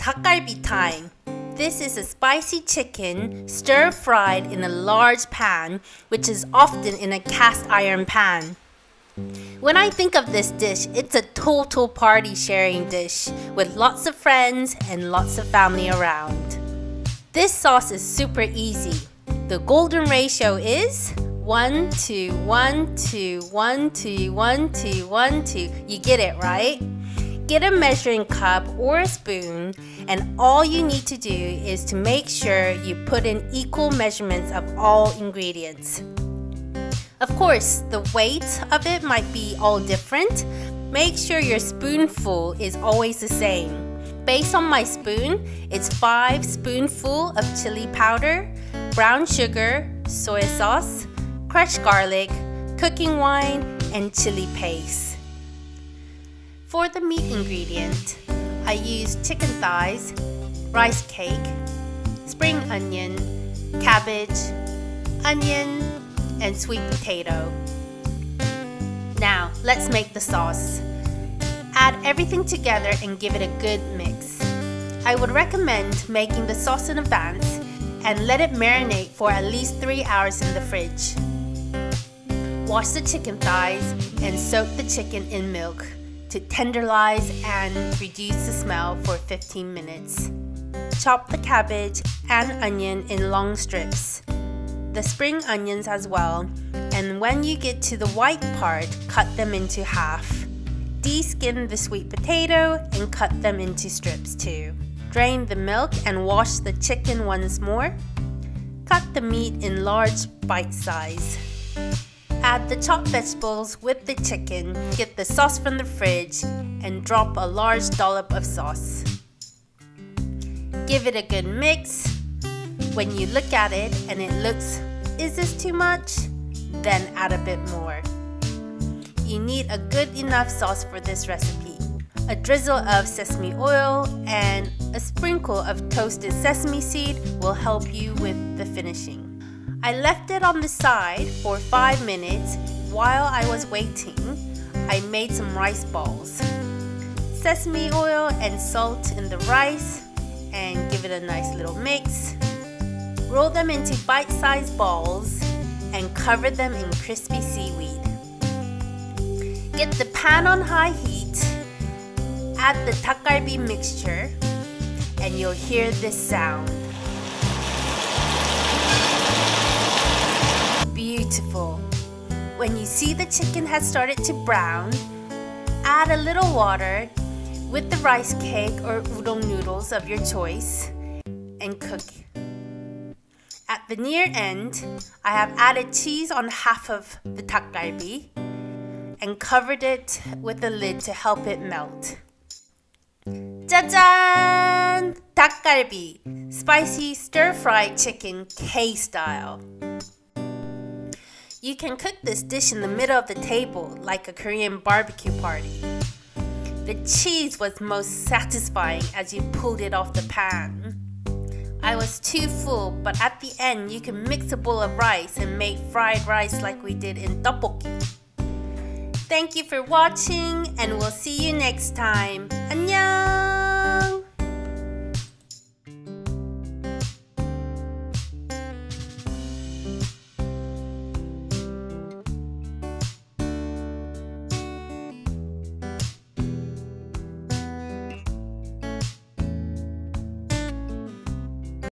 Dakgalbi time. This is a spicy chicken stir-fried in a large pan, which is often in a cast iron pan. When I think of this dish, it's a total party sharing dish with lots of friends and lots of family around. This sauce is super easy. The golden ratio is 1 to 1 to 1 to 1 to 1 to. You get it, right? Get a measuring cup or a spoon, and all you need to do is to make sure you put in equal measurements of all ingredients. Of course, the weight of it might be all different. Make sure your spoonful is always the same. Based on my spoon, it's 5 spoonfuls of chili powder, brown sugar, soy sauce, crushed garlic, cooking wine, and chili paste. For the meat ingredient, I use chicken thighs, rice cake, spring onion, cabbage, onion, and sweet potato. Now, let's make the sauce. Add everything together and give it a good mix. I would recommend making the sauce in advance and let it marinate for at least 3 hours in the fridge. Wash the chicken thighs and soak the chicken in milk to tenderize and reduce the smell for 15 minutes. Chop the cabbage and onion in long strips. The spring onions as well, and when you get to the white part, cut them into half. De-skin the sweet potato and cut them into strips too. Drain the milk and wash the chicken once more. Cut the meat in large bite size. Add the chopped vegetables with the chicken, get the sauce from the fridge, and drop a large dollop of sauce. Give it a good mix. When you look at it and it looks, is this too much? Then add a bit more. You need a good enough sauce for this recipe. A drizzle of sesame oil and a sprinkle of toasted sesame seed will help you with the finishing. I left it on the side for 5 minutes. While I was waiting, I made some rice balls. Sesame oil and salt in the rice and give it a nice little mix. Roll them into bite-sized balls and cover them in crispy seaweed. Get the pan on high heat, add the Dakgalbi mixture, and you'll hear this sound. Beautiful. When you see the chicken has started to brown, add a little water with the rice cake or udon noodles of your choice and cook. At the near end, I have added cheese on half of the Dakgalbi and covered it with a lid to help it melt. 짜잔! Dakgalbi, spicy stir-fried chicken K-style. You can cook this dish in the middle of the table like a Korean barbecue party. The cheese was most satisfying as you pulled it off the pan. I was too full, but at the end you can mix a bowl of rice and make fried rice like we did in tteokbokki. Thank you for watching, and we'll see you next time. 안녕!